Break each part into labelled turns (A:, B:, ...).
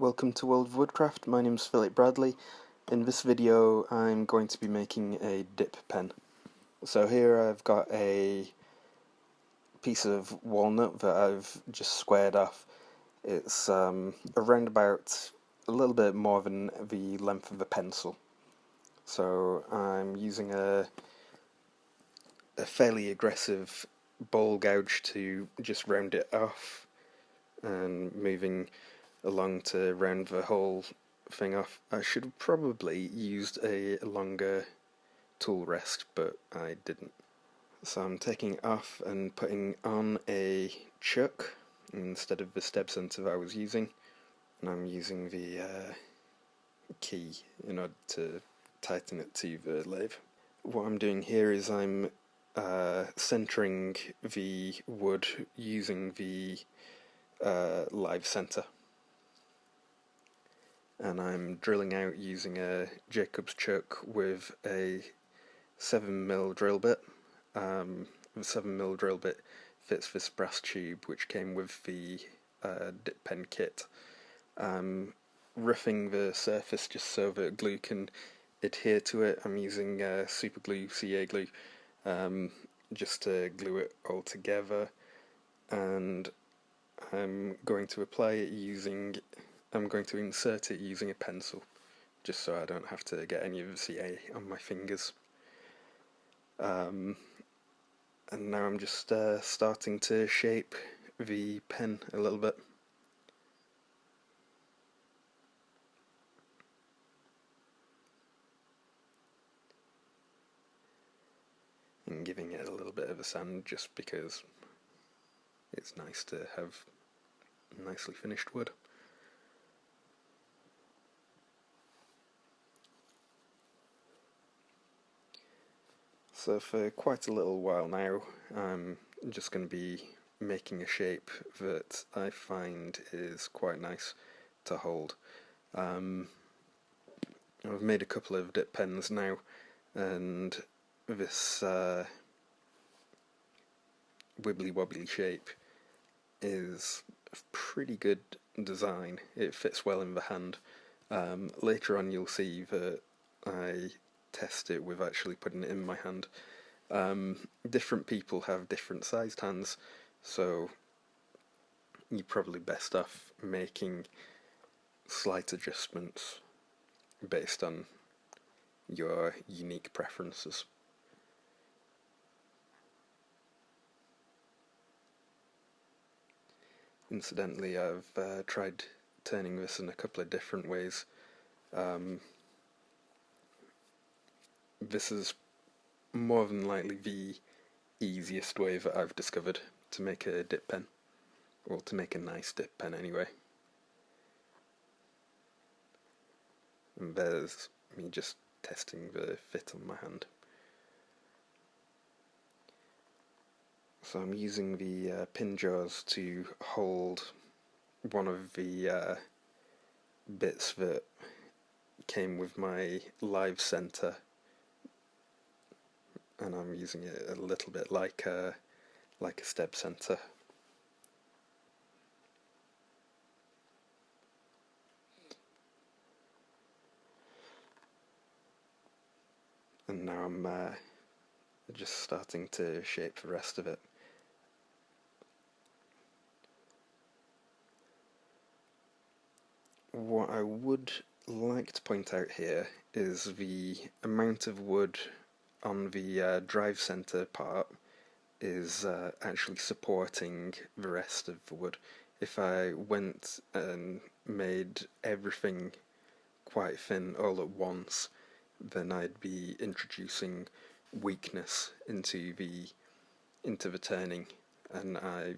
A: Welcome to World of Woodcraft. My name's Philip Bradley. In this video I'm going to be making a dip pen. So here I've got a piece of walnut that I've just squared off. It's around about a little bit more than the length of a pencil. So I'm using a fairly aggressive bowl gouge to just round it off and moving along to round the whole thing off. I should have probably used a longer tool rest, but I didn't. So I'm taking it off and putting on a chuck instead of the stab center that I was using, and I'm using the key in order to tighten it to the lathe. What I'm doing here is I'm centering the wood using the live center, and I'm drilling out using a Jacob's chuck with a 7mm drill bit. The 7mm drill bit fits this brass tube which came with the dip pen kit. Roughing the surface just so that glue can adhere to it. I'm using super glue, CA glue, just to glue it all together, and I'm going to insert it using a pencil, just so I don't have to get any of the CA on my fingers. And now I'm just starting to shape the pen a little bit. And giving it a little bit of a sand just because it's nice to have nicely finished wood. So for quite a little while now I'm just going to be making a shape that I find is quite nice to hold. I've made a couple of dip pens now, and this wibbly wobbly shape is a pretty good design. It fits well in the hand. Later on you'll see that I test it with actually putting it in my hand. Different people have different sized hands, so you're probably best off making slight adjustments based on your unique preferences. Incidentally, I've tried turning this in a couple of different ways. This is more than likely the easiest way that I've discovered to make a dip pen, or to make a nice dip pen anyway. And there's me just testing the fit on my hand. So I'm using the pin jaws to hold one of the bits that came with my live center, and I'm using it a little bit like a stab center. And now I'm just starting to shape the rest of it. What I would like to point out here is the amount of wood on the drive center part is actually supporting the rest of the wood. If I went and made everything quite thin all at once, then I'd be introducing weakness into the turning, and I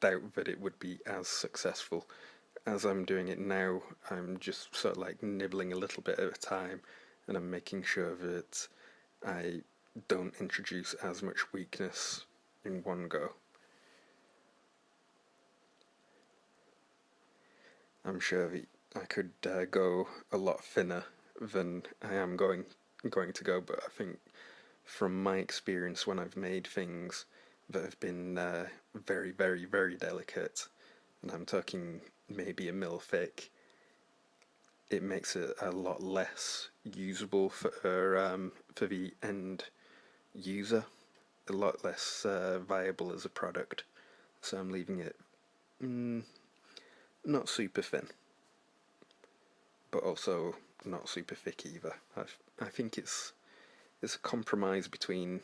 A: doubt that it would be as successful. As I'm doing it now, I'm just sort of like nibbling a little bit at a time, and I'm making sure that I don't introduce as much weakness in one go. I'm sure that I could go a lot thinner than I am going to go, but I think from my experience when I've made things that have been very, very, very delicate, and I'm talking maybe a mil thick, it makes it a lot less usable for the end user, a lot less viable as a product. So I'm leaving it not super thin, but also not super thick either. I think it's a compromise between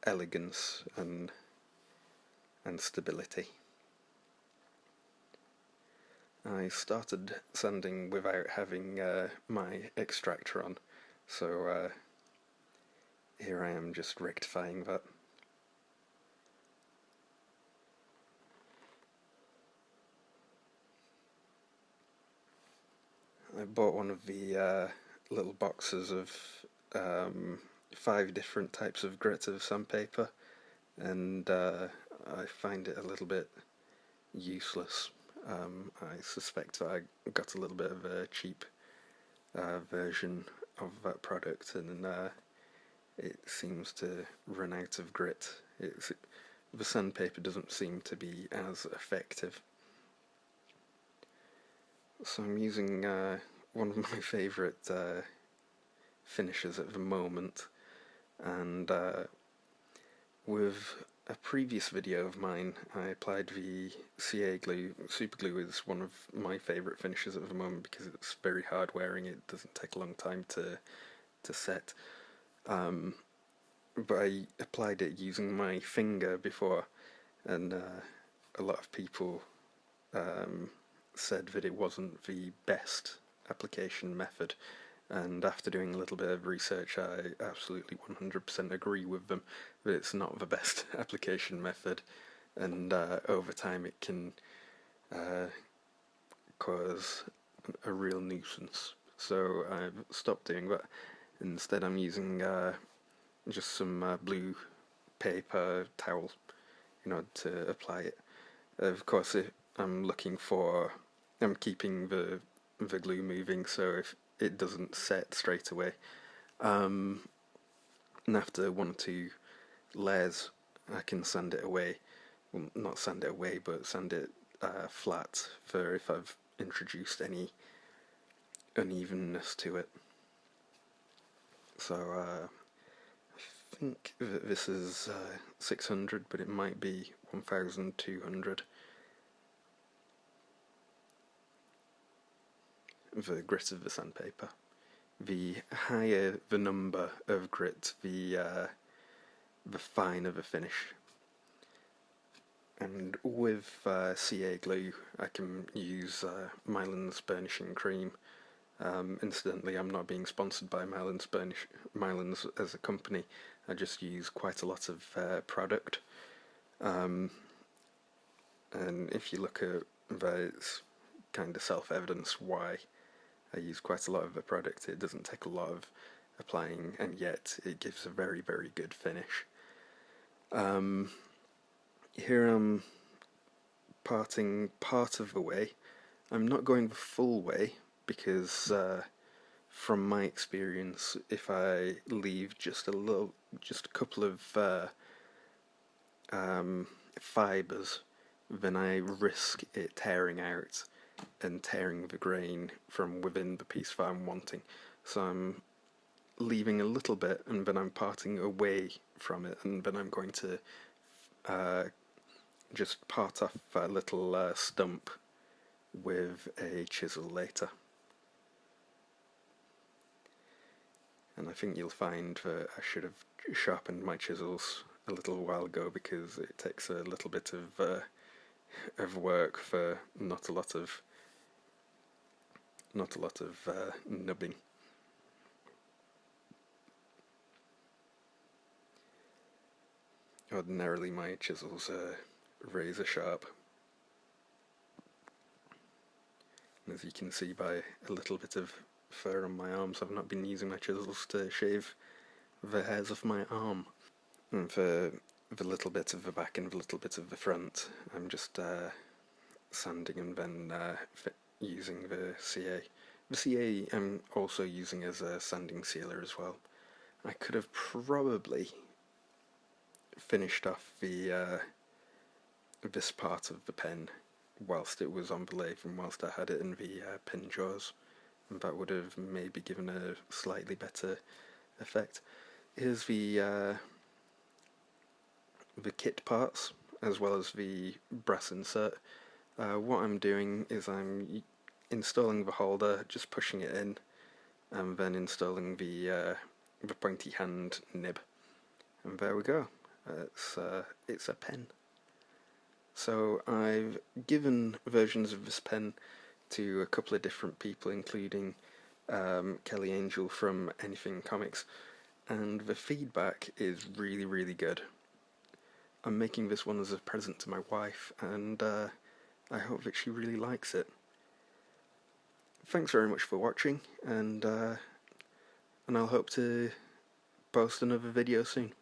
A: elegance and stability. I started sanding without having my extractor on, so here I am just rectifying that. I bought one of the little boxes of 5 different types of grit of sandpaper, and I find it a little bit useless. I suspect that I got a little bit of a cheap version of that product, and it seems to run out of grit. The sandpaper doesn't seem to be as effective. So I'm using one of my favourite finishes at the moment, and with a previous video of mine I applied the CA glue. Super glue is one of my favourite finishes at the moment because it's very hard wearing, it doesn't take a long time to set. But I applied it using my finger before, and a lot of people said that it wasn't the best application method, and after doing a little bit of research I absolutely 100% agree with them that it's not the best application method, and over time it can cause a real nuisance. So I've stopped doing that. Instead I'm using just some blue paper towel in order to apply it. Of course, if I'm keeping the glue moving, so if it doesn't set straight away, and after 1 or 2 layers, I can sand it away. Well, not sand it away, but sand it flat for if I've introduced any unevenness to it. So I think that this is 600, but it might be 1200. The grit of the sandpaper. The higher the number of grit, the finer the finish. And with CA glue, I can use Mylan's burnishing cream. Incidentally, I'm not being sponsored by Mylan's as a company. I just use quite a lot of product. And if you look at that, it's kind of self-evident why I use quite a lot of the product. It doesn't take a lot of applying, and yet it gives a very, very good finish. Here I'm parting part of the way. I'm not going the full way because from my experience, if I leave just a couple of fibres, then I risk it tearing out and tearing the grain from within the piece that I'm wanting. So I'm leaving a little bit, and then I'm parting away from it, and then I'm going to just part off a little stump with a chisel later. And I think you'll find that I should have sharpened my chisels a little while ago, because it takes a little bit of work for not a lot of nubbing. Ordinarily my chisels are razor sharp, and as you can see by a little bit of fur on my arms, I've not been using my chisels to shave the hairs off my arm. And for the little bit of the back and the little bit of the front, I'm just sanding and then using the CA. The CA I'm also using as a sanding sealer as well. I could have probably finished off the this part of the pen whilst it was on the lathe and whilst I had it in the pin jaws, and that would have maybe given a slightly better effect. Here's the kit parts as well as the brass insert. What I'm doing is I'm installing the holder, just pushing it in, and then installing the pointy hand nib, and there we go. It's a pen. So I've given versions of this pen to a couple of different people, including Kelly Angel from Anything Comics, and the feedback is really, really good. I'm making this one as a present to my wife, and I hope that she really likes it. Thanks very much for watching, and I'll hope to post another video soon.